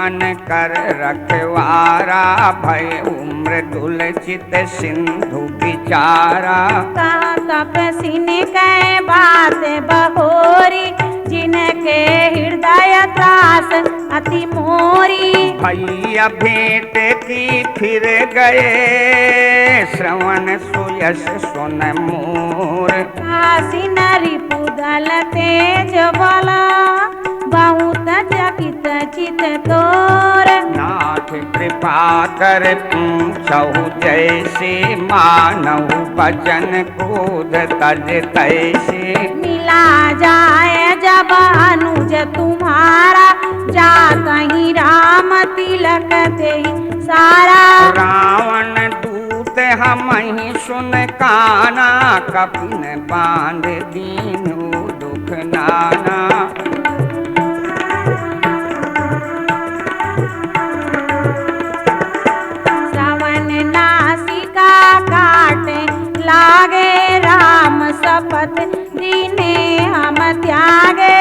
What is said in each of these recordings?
मन कर रखवारा, भय उम्र दुलचित सिंधु बिचारा। कहा तपस्विनी कह बात बहोरी, जिनके हृदय त्रास अति मोरी। भैया भेंट की फिर गए, श्रवण सुयश सुन मोर। काशी नरी पुदल तेज बला, बहुत चकित चित तोर। नाथ कृपा कर पूछहु जैसे, मानहु वचन क्रोध तज तैसे। मिला जाए जब अनुज तुम्हारा, जाता ही राम तिलक दे सारा। रावण दूत हमहि सुन काना, कपिन बांध दीनु दुख नाना। श्रवण नासिका काटे लागे, राम शपथ दीने हम त्यागे।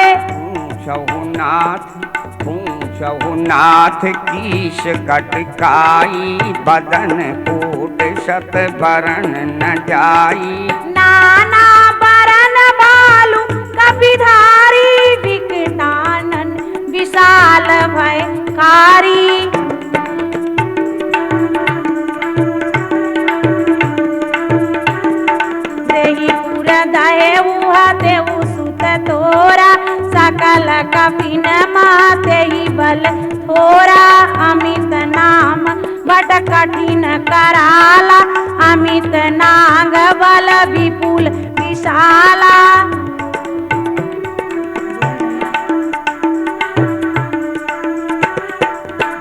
पूछहु नाथ कीश कटकाई, बदन कोट शत बरन न जाई। नाना बरन बालु कपिधारी, विकटानन विशाल भयकारी। देहीपुर दहे उहा देहु सुत तोरा, सकल कपिन माते ही बल थोरा। अमित नाम बट कठिन कराला, अमित नाग बल विपुल विशाला।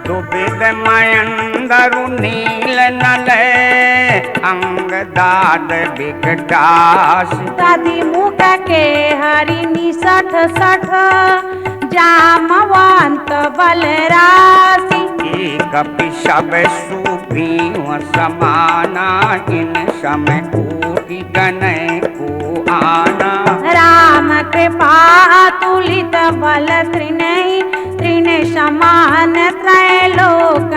दुबिद मयंदरु नील नल, अंग दाद विकटास। तदि मुख के हरि निसठ सठ, जामवंत बलराशि। कपि सब सुग्रीव समाना, इन समय कोटि गणय को आना। राम कृपा अतुलित बल त्रिनहि, त्रिन समान त्रैलोक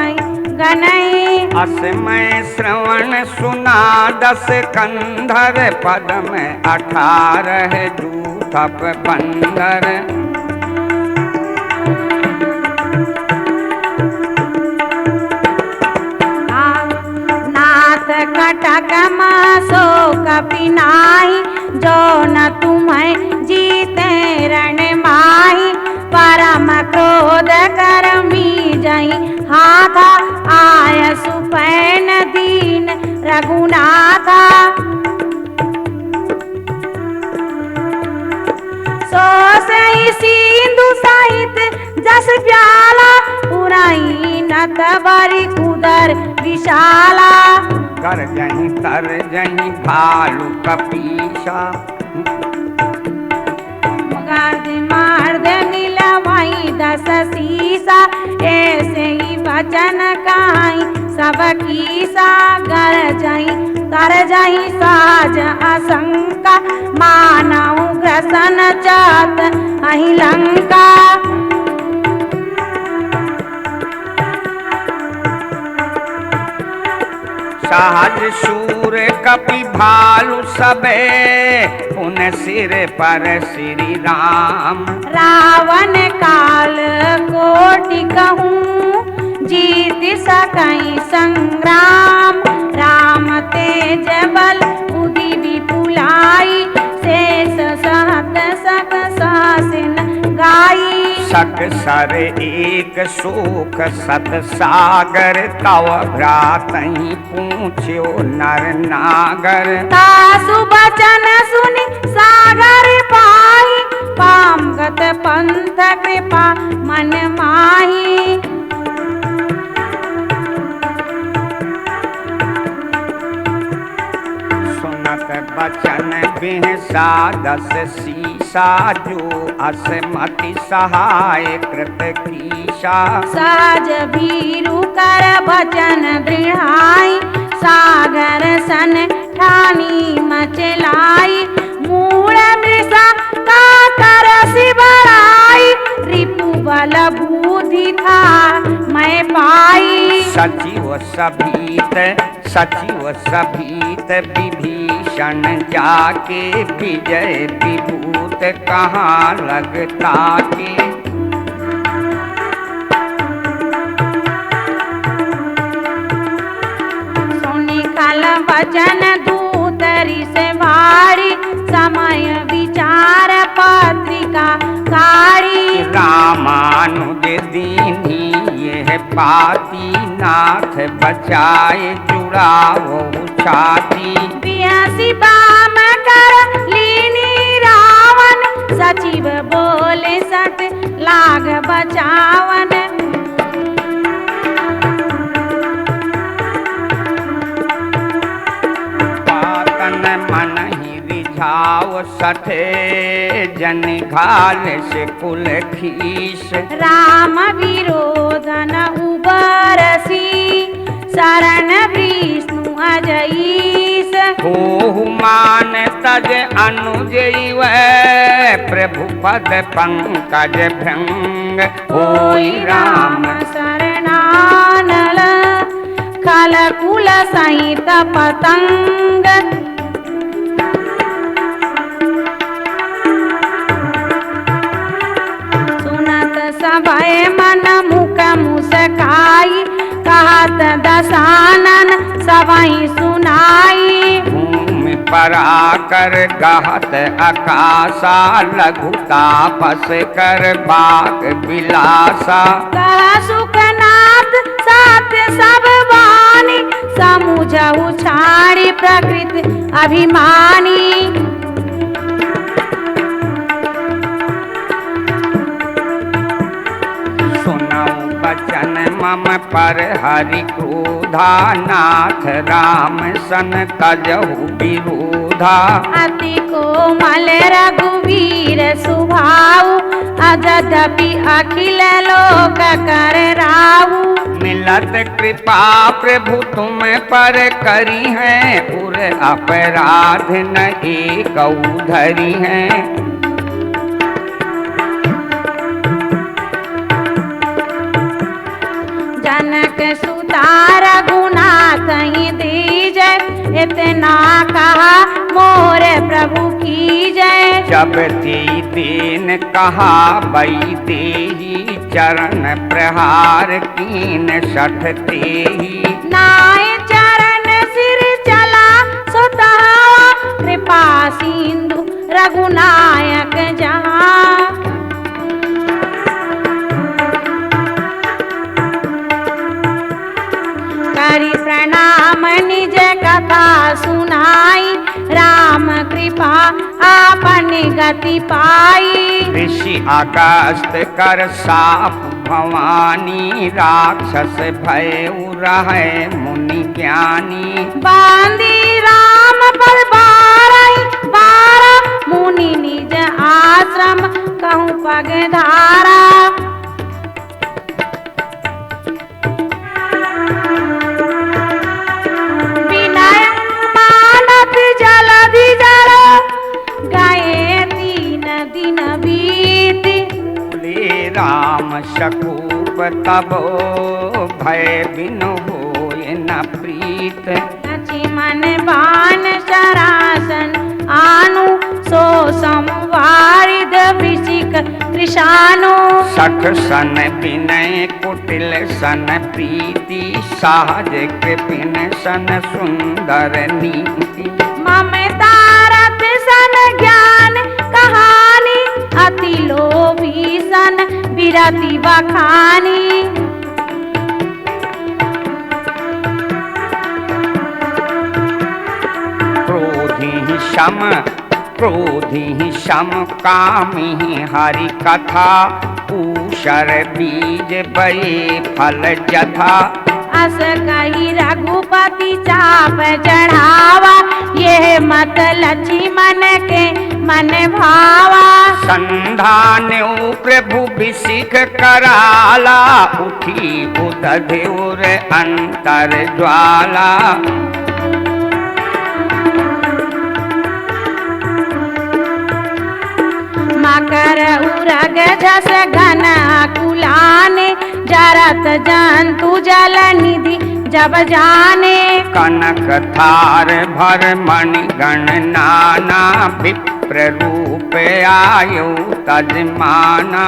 गणहि। असमय श्रवण सुना 10 कंधर, पद में 18 जूथप बंदर। नाथ कटक मासो कपि नाही, जो न तुम्हें जीते रण माही। परम क्रोध करमी जही हाथा, आय सुपैन दीन रघुनाथा। सो सही सिंधु सहित जस प्याला, पुराई नत बरी कुदर विशाला। कर जहीं तर जहीं भालु कपीसा, मार्द नीलवाई 10 सीसा। ऐसे ही वचन काई सब कीसा, गर जही तर जही साज आशंका। मानव ग्रसन चात अहि लंका। सहज शूर कपि भालु सबे, पुन सिर पर श्री राम। रावण काल कोटि कहूँ, जीत सकई संग्राम। राम तेज बल उदि विपुलाई, शेष सहत सक सासिन गाई। सक सर एक शोक सत सागर, तव भ्रातहि पूछ्यो नर नागर। तासु बचन सुनि सागर पाहि, पामगत पंथ कृपा मन माही। सुनत बचन बिहसा 10 सीसा, जो असमति सहाय कृत कीशा। साज भीरु कर बचन दृढ़ाई, सागर सन ठानी मचलाई। मूल मृषा का कर शिवराई, रिपु बल बुद्धि था सचिव सभीत विभीषण जाके विजय विभूत कहाँ लगता के। सुनि खल वचन दूतरी से भारी समय विचार पत्रिका काढ़ी। रामानुज दीनी यह पाती नाथ बचाए जुड़ाओ छाती। बियासी बाम कर लीनी रावण सचिव बोले सत लाग बचावन। पातन मन ही रिझाओ सठे जन घाल से कुल खीस। राम विरोधन उबरसी शरण विष्णु अजईस। हो मान तज अनुजैव प्रभु पद पंकज भृंग। होई राम शरणानल खल कुल सहित पतंग। सुनत सभय मन मुख मुस्काई कहत दशानन सबहि सुनाई। भूमि पराकर गहत आकाशा लघुता पस कर बाग बिलासा। कह सुखनाथ सात्य सब वाणी समुझहु छाड़ी प्रकृति अभिमानी। सुनऊ बचन मम पर हरि क्रोधा नाथ राम सन तजहु विरोधा। अति कोमल रघुवीर सुभाऊ अजदपि अखिल लोक कर राहु। मिलत कृपा प्रभु तुम पर करी है उर अपराध न एक धरी है। जनक सुता रघुनाथ ही दीजय इतना कहा मोर प्रभु की जय। जब ती दीन कहा बई देही चरण प्रहार कीन सठ तेही। नाय चरण सिर चला सुता कृपा सिंधु रघुनायक जहाँ। करि प्रणाम निज कथा सुनाई राम कृपा आपन गति पाई। ऋषि अगस्त कर साप भवानी राक्षस भय रहे मुनि ज्ञानी। बांधी राम पर बारा मुनि निज आश्रम कहूँ पग धारा। विनय मानत जलधि जल गए 3 दिन बीत। बोले राम शकूप तबो भय बिनु होय न प्रीत। लक्ष्मण बाण शरासन आनु सो संवारिद वृश्चिक कृशानु। सठ सन विनय कुटिल सन प्रीति सहज कृपिन सन सुंदर नीति। ममता रथ सन ज्ञान कहानी अति लोभी सन विरति बखानी। क्रोधी शम कामी हरि कथा ऊषर बीज बये फल जथा। अस कही रघुपति चाप चढ़ावा ये मत लक्ष्मण के मन भावा। संधान्यो प्रभु विसिख कराला उठी उदधुर अंतर ज्वाला। मकर उरग झस घन कुलाने चरत जंतु जल निधि जब जाने। कनक थार भर मणि गण नाना विप्र रूप आयु तजमाना।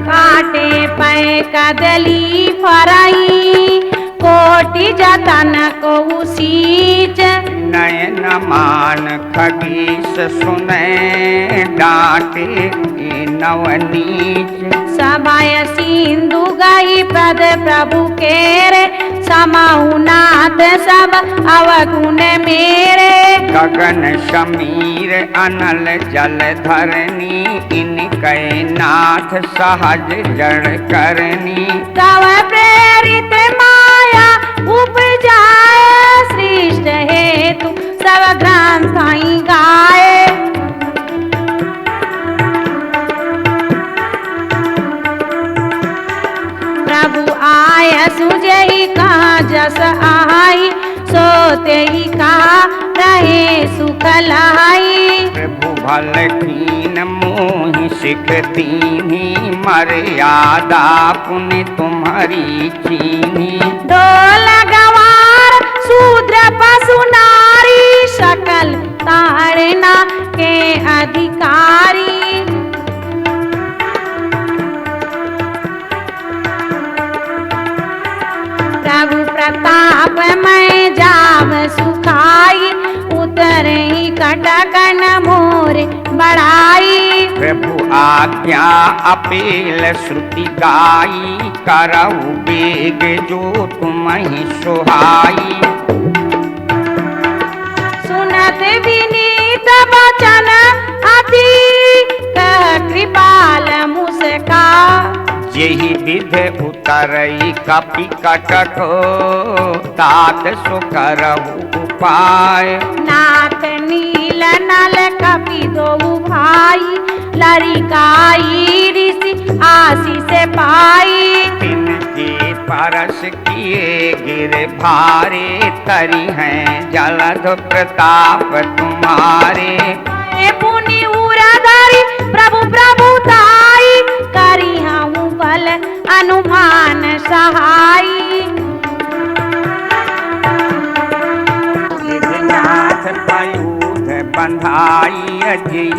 काटे पै कदली फरई कोटि जतन को सींच। नयन मान खगीस सुने डांटे नवनीच। समय सिंधु गई पद प्रभु केरे समाहु नाथ सब अवगुण मेरे। गगन समीर अनल जल धरनी इनकै नाथ सहज जड़ करनी। तव प्रेरित माया उपजाए सृष्ट हेतु सब ग्रंथ गाए। प्रभु आय सुजई कहाँ जस आई सोते ही कहा रहे सुख लाई। प्रभु भल कीन मोहि सिख दीनी मर्यादा पुण्य तुम्हारी चीनी। डोल गवार शूद्र पशु नारी सकल ताड़ना के अधिकारी। प्रभु प्रताप मैं जाव सुखाई उतर ही कटकन मोर बढ़ाई। प्रभु आज्ञा अपील श्रुति गाई करऊ बेग जो तुम्हि सुहाई। सुनत विनीत वचन अति कह कृपाल मुस्का। यही विध उतरई कपि कटक तात सो करहु उपाय। नाथ नील नल कपि दो भाई लड़िकाई ऋषि आशीष पाई। तिनके परस किए गिर भारे तरी हैं जलध प्रताप तुम्हारे। पुनि उराधारी प्रभु प्रभुताई करी हूँ बल अनुमान सहाई। नाथ पयूध बंधाई अजी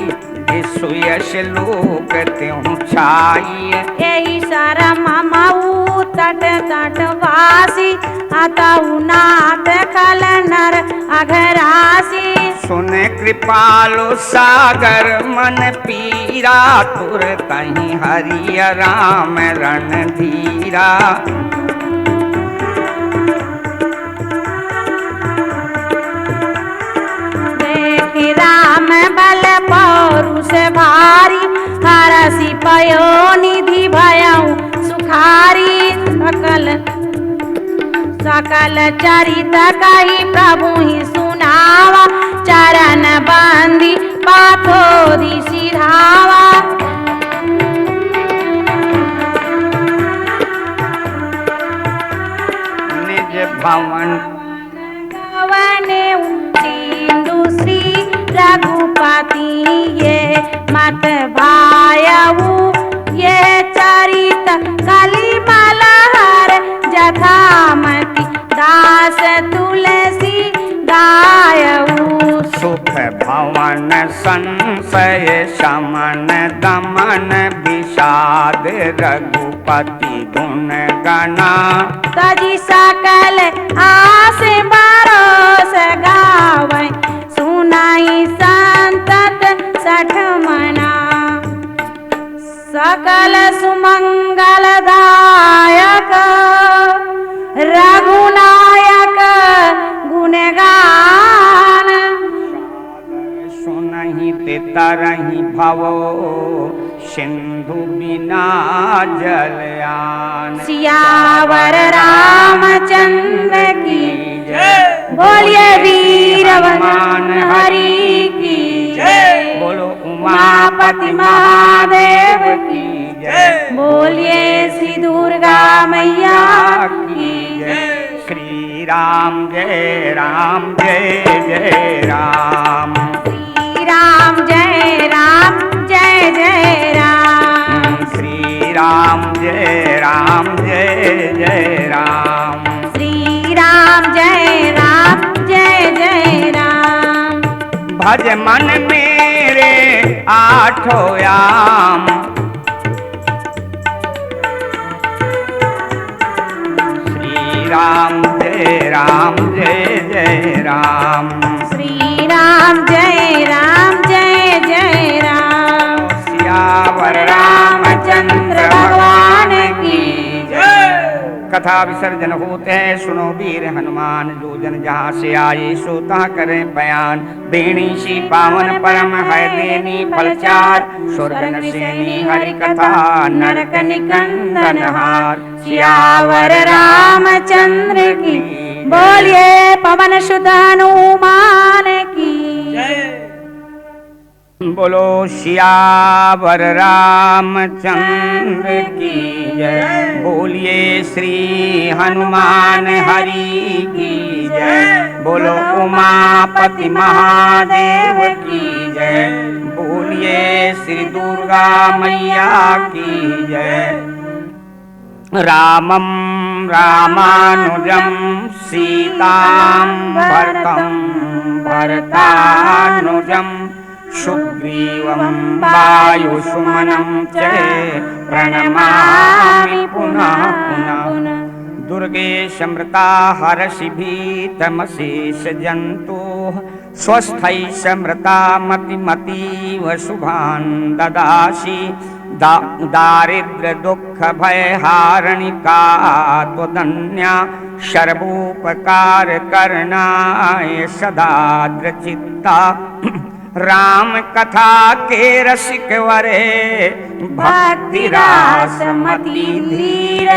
सुयश लोक त्यों छाई। यही सरम मऊ तट तट वासी अतउ नाथ खल नर अघरासी। सुन कृपालो सागर मन पीरा तुर तहि हरि राम रणधीरा। देख राम बल पौरुष भारी हरसी पयो निधि भयऊ सुखारी। सकल चरित कही प्रभु ही सुनावा चरण बंदी पाथोरी सिधावा। निज भवन गवने सिंधु श्री रघुपति ये मत भायऊ। ये चरित कली मलहर जथामति दास तुलसी गायऊ। सुख भवन संशय शमन दमन विषाद रघुपति गुण गणा। तजी सकल आस बरोस गावै सुनाई संतत सठ मना। सकल सुमंगल दायक रघुनायक गुणगान। सुनहि तरहि भवो सिंधु बिना जलयान। सियावर रामचंद्र की जय। बोलिए वीर हनुमान हरि की जय। बोलो उमापति महादेव की जय। बोलिए श्री दुर्गा मैया की जय। श्री राम जय राम जय जय राम। श्री राम जय राम जय जय राम। श्री राम राम जय राम जय जय राम। श्री राम जय जय राम। भज मन मेरे आठों याम, श्री राम जय जय राम। श्री राम जय जय राम। सियावर रामचंद्र भगवान की जय। कथा विसर्जन होते हैं, सुनो वीर हनुमान, जो जन जहाँ से आए सो ता करें बयान। बेणी सी पावन परम है देनी फलचार, स्वर्ग नसेनी हरि कथा नरक निकंदन हार। सियावर रामचंद्र की, बोलिए पवन सुत हनुमान की। बोलो सियावर रामचंद्र की जय। बोलिए श्री हनुमान हरि की जय। बोलो उमापति महादेव की जय। बोलिए श्री दुर्गा मैया की जय। रामं रामानुजं सीतां भरतानुजं सुग्रीवं वायुसुमनं च प्रणमामि पुनः पुनः। दुर्गे समृता हरषि भीतमशेष जन्तोः, स्वस्थै समृता मतिमतीव शुभान् ददासि। दारिद्र्य दुख भय हारणिका त्वदन्या, सर्वोपकार करनाय सदा दृचित्ता। राम कथा के रसिक वरे, भक्ति रास मति धीर।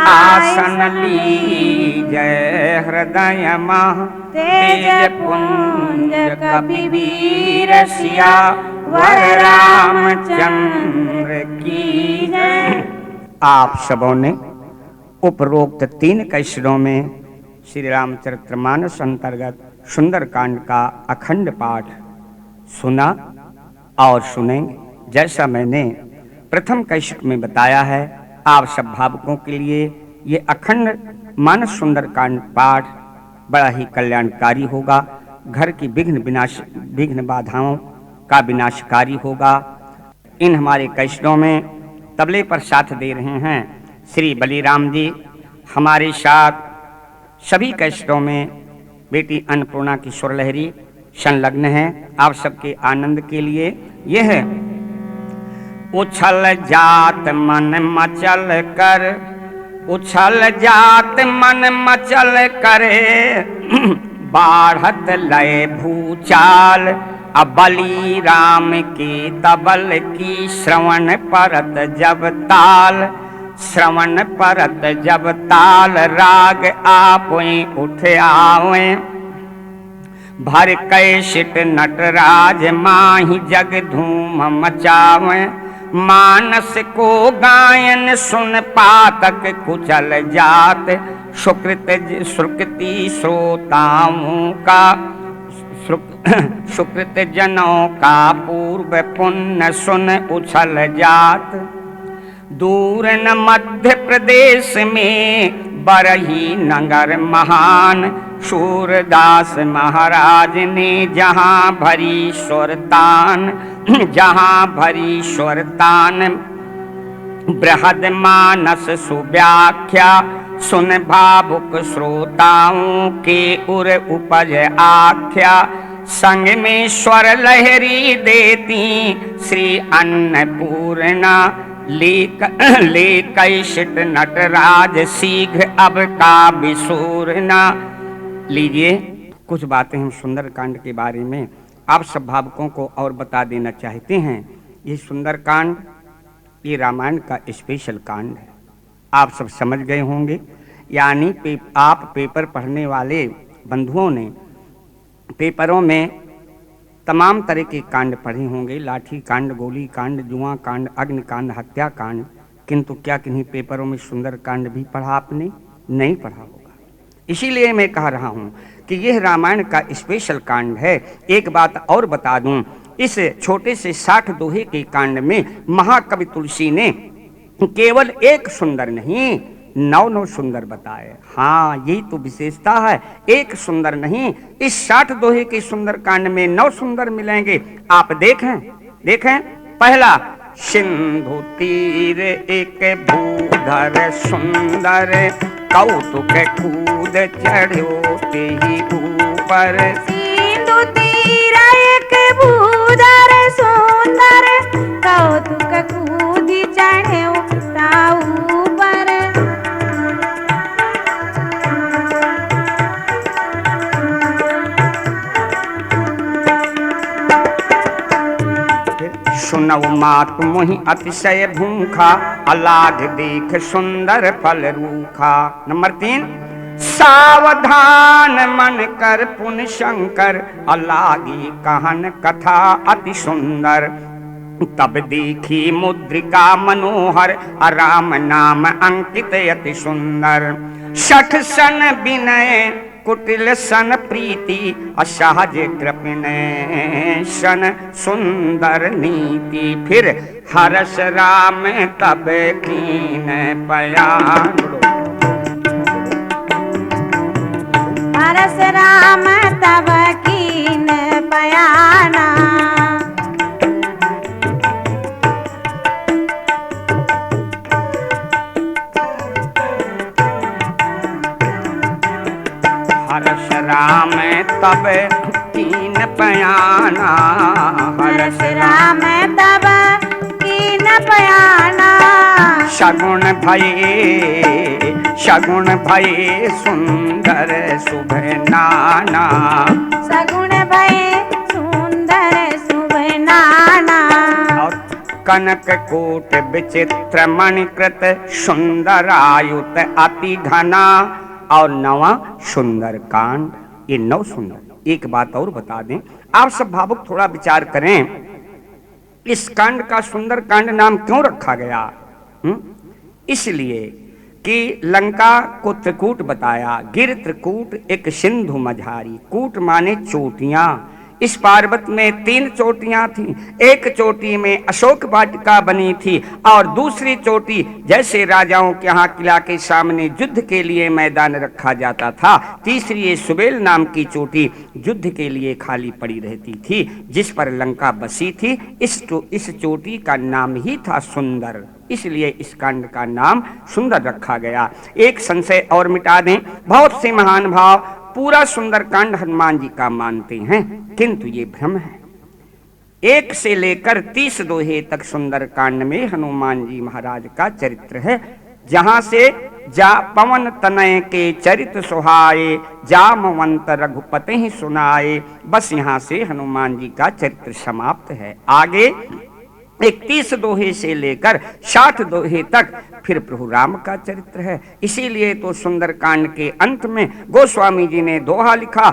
आसन लीजय हृदय मह, तेज पुंज कपिवीर। सियावर रामचंद्र की जय। आप सबों ने उपरोक्त 3 कैसेटों में श्री रामचरितमानस अंतर्गत सुंदरकांड का अखंड पाठ सुना और सुनेंगे। जैसा मैंने प्रथम कैसेट में बताया है, आप सब भावकों के लिए ये अखंड मानस सुंदरकांड पाठ बड़ा ही कल्याणकारी होगा। घर की विघ्न बाधाओं का विनाशकारी होगा। इन हमारे कैसेटों में तबले पर साथ दे रहे हैं श्री बलिराम जी। हमारे साथ सभी कैसेटों में बेटी अन्नपूर्णा की सुरलहरी संलग्न है। आप सबके आनंद के लिए यह है। उछल जात मन मचल कर, उछल जात मन मचल करे, बाढ़त लय भूचाल। अब बली राम की तबल की, श्रवण परत जब ताल। श्रवण परत जब ताल, राग आपुई उठ आवे। भर कैसिट नटराज माही जग धूम मचावे। मानस को गायन सुन पातक कुचल जात। सुकृति श्रोताओं का, सुकृत जनों का पूर्व पुण्य सुन उछल जात। दूर न मध्य प्रदेश में बरही नगर महान, सूरदास महाराज ने जहाँ भरी सुरतान। जहाँ भरी सुरतान बृहद मानस सुव्याख्या, सुन भावुक श्रोताओं के उर उपज आख्या। संग में स्वर लहरी देती श्री अन्नपूर्णा। ले कैसिट नटराज शीघ्र अब का विसूरना। लीजिए कुछ बातें हम सुंदरकांड के बारे में आप सब भावकों को और बता देना चाहते हैं। ये सुंदरकांड ये रामायण का स्पेशल कांड है। आप सब समझ गए होंगे, यानी आप पेपर पढ़ने वाले बंधुओं ने पेपरों में तमाम तरह के कांड पढ़े होंगे। लाठी कांड, गोली कांड, जुआ कांड, अग्निकांड, हत्याकांड, किंतु क्या किन्हीं पेपरों में सुंदरकांड भी पढ़ा आपने? नहीं पढ़ा होगा। इसीलिए मैं कह रहा हूँ कि यह रामायण का स्पेशल कांड है। एक बात और बता दूं, इस छोटे से 60 दोहे के कांड में महाकवि तुलसी ने केवल एक सुंदर नहीं, नौ नौ सुंदर बताए। हाँ, यही तो विशेषता है, एक सुंदर नहीं, इस 60 दोहे के सुंदर कांड में 9 सुंदर मिलेंगे। आप देखें देखें, पहला सिंधु तीर एक भूधर सुंदर, कौतुक कूद चढ़ो ते ही ऊपर। सिंधु तीर एक भूधर सुंदर, कौतुक कूदी चढ़ो ता ऊपर। सुनऊ मात मोहि अतिशय भूखा, अलाग देख सुंदर फल रूखा। नंबर 3, सावधान मन कर पुन शंकर, अलागी कहन कथा अति सुंदर। तब देखी मुद्रिका मनोहर, राम नाम अंकित अति सुंदर। 60 सन विनय कुटिल सन प्रीति, असहज कृपिन सन सुंदर नीति। फिर हर्ष राम तब कीन पयान, हरस राम तब कीन पयाना। हर्ष राम तब कीन पयाना, हरस राम तब कीन पयाना। शगुन भये सुंदर शुभ नाना, सगुण भये सुंदर शुभ नाना। और कनक कोट विचित्र मणिकृत, सुंदरायुत अति घना। और 9वां सुंदर कांड, ये 9 सुंदर। एक बात और बता दें, आप सब भावुक थोड़ा विचार करें, इस कांड का सुंदर कांड नाम क्यों रखा गया? इसलिए कि लंका को त्रिकूट बताया। गिर त्रिकूट एक सिंधु मझारी, कूट माने चोटियां। इस पर्वत में 3 चोटियां थीं। एक चोटी में अशोक वाटिका बनी थी, और दूसरी चोटी जैसे राजाओं के यहाँ किला के सामने युद्ध के लिए मैदान रखा जाता था, तीसरी ये सुबेल नाम की चोटी युद्ध के लिए खाली पड़ी रहती थी, जिस पर लंका बसी थी। इस चोटी का नाम ही था सुंदर, इसलिए इस कांड का नाम सुंदर रखा गया। एक संशय और मिटा दें, बहुत से महान भाव पूरा सुंदर कांड हनुमान जी का मानते हैं, किंतु ये भ्रम है। 1 से लेकर 30 दोहे तक सुंदर कांड में हनुमान जी महाराज का चरित्र है। जहां से जा पवन तनय के चरित सुहाए, जामवंत रघुपति ही सुनाए, बस यहाँ से हनुमान जी का चरित्र समाप्त है। आगे 31 दोहे से लेकर 60 दोहे तक फिर प्रभु राम का चरित्र है। इसीलिए तो सुंदर कांड के अंत में गोस्वामी जी ने दोहा लिखा,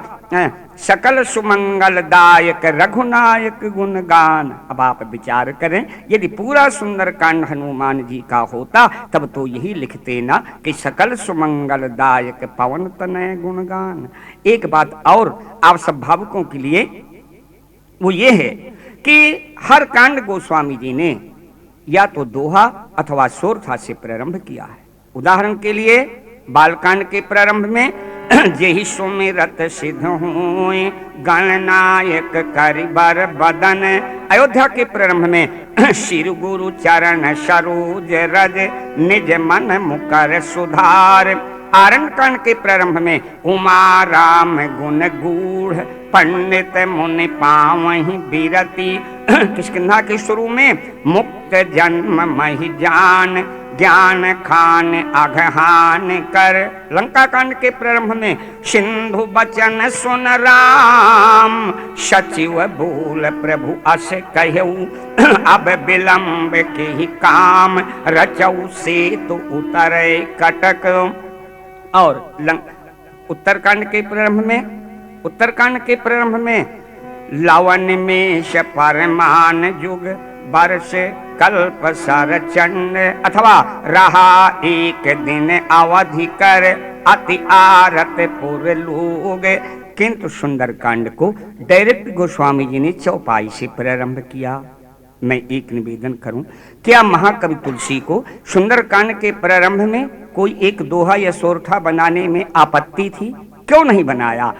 सकल सुमंगल दायक रघुनायक गुणगान। अब आप विचार करें, यदि पूरा सुंदर कांड हनुमान जी का होता तब तो यही लिखते ना कि सकल सुमंगल दायक पवन तनय गुणगान। एक बात और आप सब भावुकों के लिए, वो ये है कि हर कांड गोस्वामी जी ने या तो दोहा अथवा सोरठा से प्रारंभ किया है। उदाहरण के लिए बालकांड के प्रारंभ में जेहि सुमिरत सिद्ध हुए गणनायक करिबर बदन, अयोध्या के प्रारंभ में शिर गुरु चरण सरोज रज निज मन मुकर सुधार, आरण्य कांड के प्रारंभ में उमा राम गुण गूढ़ पंडित मुनि पावहि बिरति, किष्किंधा के शुरू में मुक्त जन्म महि जान ज्ञान खान अघहान कर, लंका कांड के प्रारंभ में सिंधु बचन सुन राम सचिव बोल प्रभु अस कहऊ अब विलंब के ही काम रचऊ से तो उतरे कटक। और उत्तरकांड के प्रारंभ में लवन में परमान युग वर्ष कल्प सर चंड, अथवा रहा एक दिन अवधि कर अति आरत पुर लोग। किंतु सुंदरकांड को डायरेक्ट गोस्वामी जी ने चौपाई से प्रारंभ किया। मैं एक निवेदन करूं, क्या महाकवि तुलसी को सुंदरकांड के प्रारंभ में कोई एक दोहा या सोरठा बनाने में आपत्ति थी? क्यों नहीं बनाया?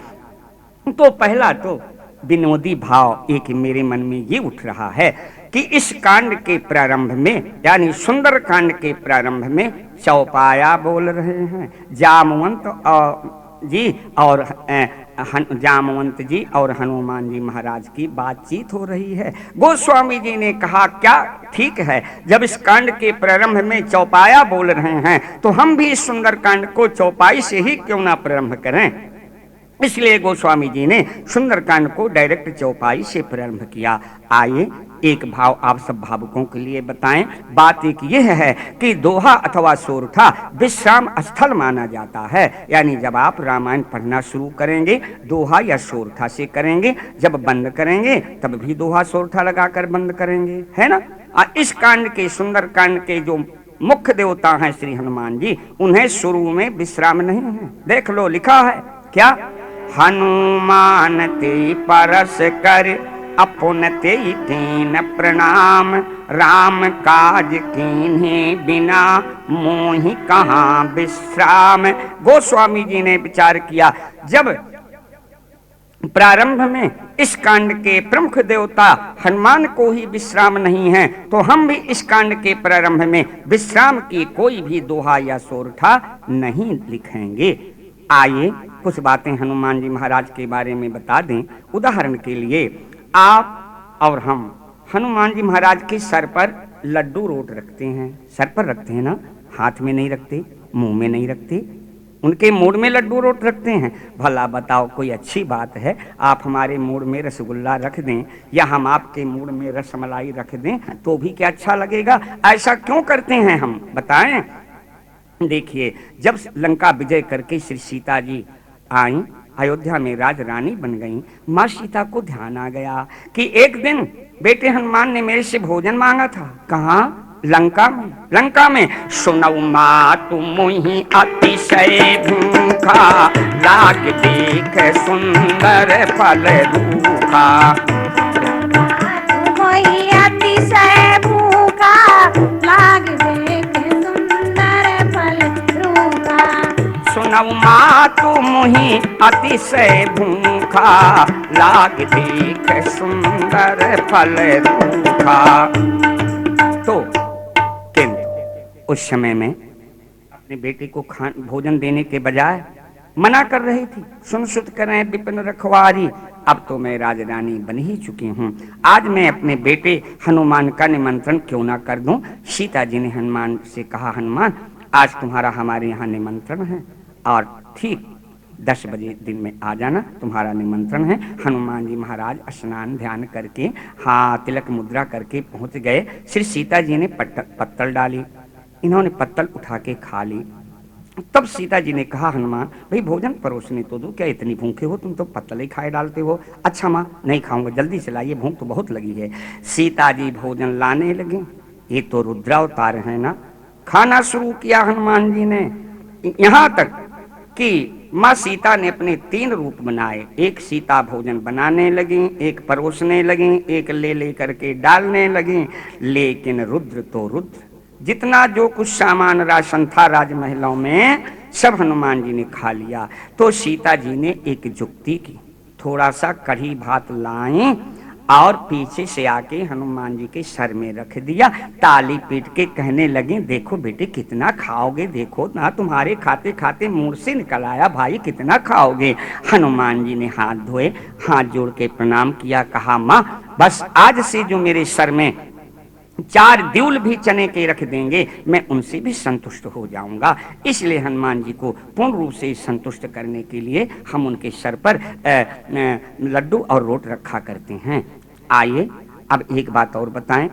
तो पहला तो विनोदी भाव एक मेरे मन में ये उठ रहा है कि इस कांड के प्रारंभ में, यानी सुंदर कांड के प्रारंभ में चौपाया बोल रहे हैं, जामवंत जी और जामवंत जी और हनुमान जी महाराज की बातचीत हो रही है। गोस्वामी जी ने कहा क्या ठीक है, जब इस कांड के प्रारंभ में चौपाया बोल रहे हैं तो हम भी इस सुंदर कांड को चौपाई से ही क्यों ना प्रारंभ करें। इसलिए गोस्वामी जी ने सुंदरकांड को डायरेक्ट चौपाई से प्रारंभ किया। आइए एक भाव आप सब भावुकों के लिए बताएं। बात एक यह है कि दोहा अथवा सोरठा विश्राम स्थल माना जाता है, यानी जब आप रामायण पढ़ना शुरू करेंगे दोहा या सोरठा से करेंगे, जब बंद करेंगे तब भी दोहा सोरठा लगाकर बंद करेंगे, है ना। इस कांड के सुंदर कांड के जो मुख्य देवता हैं श्री हनुमान जी, उन्हें शुरू में विश्राम नहीं है। देख लो लिखा है क्या, हनुमान ते परस कर अपुन ते कीन प्रणाम, राम काज कीन्हे बिना मोहि कहाँ विश्राम। गोस्वामी जी ने विचार किया, जब प्रारंभ में इस कांड के प्रमुख देवता हनुमान को ही विश्राम नहीं है, तो हम भी इस कांड के प्रारंभ में विश्राम की कोई भी दोहा या सोरठा नहीं लिखेंगे। आइए कुछ बातें हनुमान जी महाराज के बारे में बता दें। उदाहरण के लिए आप और हम हनुमान जी महाराज के सर पर लड्डू रोट रखते हैं, सर पर रखते हैं ना, हाथ में नहीं रखते, मुंह में नहीं रखते, उनके मूड में लड्डू रोट रखते हैं। भला बताओ कोई अच्छी बात है आप हमारे मूड में रसगुल्ला रख दें या हम आपके मूड में रसमलाई रख दें तो भी क्या अच्छा लगेगा? ऐसा क्यों करते हैं हम, बताएं। देखिए, जब लंका विजय करके श्री सीता जी आई, अयोध्या में राज रानी बन गई, माँ सीता को ध्यान आ गया कि एक दिन बेटे हनुमान ने मेरे से भोजन मांगा था। कहाँ? लंका में। लंका में सुनऊ माँ तुम मोहि अतिशय भूखा, लाग देख सुंदर फल रूखा। मोहि अतिशय भूखा, लाग देख सुंदर फल रूखा। सुनऊ माँ तुम मोहि अतिशय भूखा, लाग देख सुंदर फल रूखा। तो उस समय में अपने बेटे को भोजन देने के बजाय मना कर रही थी, सुन सुत करें विपिन रखवारी, अब तो मैं राजरानी बन ही चुकी हूँ, आज मैं अपने बेटे हनुमान का निमंत्रण क्यों ना कर दूं। सीता जी ने हनुमान से कहा, हनुमान आज तुम्हारा हमारे यहाँ निमंत्रण है और ठीक 10 बजे दिन में आ जाना, तुम्हारा निमंत्रण है। हनुमान जी महाराज स्नान ध्यान करके तिलक मुद्रा करके पहुंच गए। श्री सीता जी ने पत्तल डाली, इन्होंने पत्तल उठा के खा ली। तब सीता जी ने कहा, हनुमान भाई भोजन परोसने तो दो, क्या इतनी भूखे हो, तुम तो पत्तल ही खाए डालते हो। अच्छा माँ नहीं खाऊंगा, जल्दी चलाइए भूख तो बहुत लगी है। सीता जी भोजन लाने लगे, ये तो रुद्रावतार है ना। खाना शुरू किया हनुमान जी ने, यहाँ तक कि माँ सीता ने अपने 3 रूप बनाए। एक सीता भोजन बनाने लगी, एक परोसने लगी, एक ले करके डालने लगी। लेकिन रुद्र तो रुद्र, जितना जो कुछ सामान राशन था राजमहलों में सब हनुमान जी ने खा लिया। तो सीता जी ने एक जुक्ति की, थोड़ा सा कढ़ी भात लाई और पीछे से आके हनुमान जी के सर में रख दिया, ताली पीट के कहने लगे, देखो बेटे कितना खाओगे, देखो ना तुम्हारे खाते खाते मुंह से निकल आया, भाई कितना खाओगे। हनुमान जी ने हाथ धोए, हाथ जोड़ के प्रणाम किया, कहा माँ बस आज से जो मेरे सर में 4 द्यूल भी चने के रख देंगे मैं उनसे भी संतुष्ट हो जाऊंगा। इसलिए हनुमान जी को पूर्ण रूप से संतुष्ट करने के लिए हम उनके सर पर लड्डू और रोट रखा करते हैं। आइए अब एक बात और बताएं,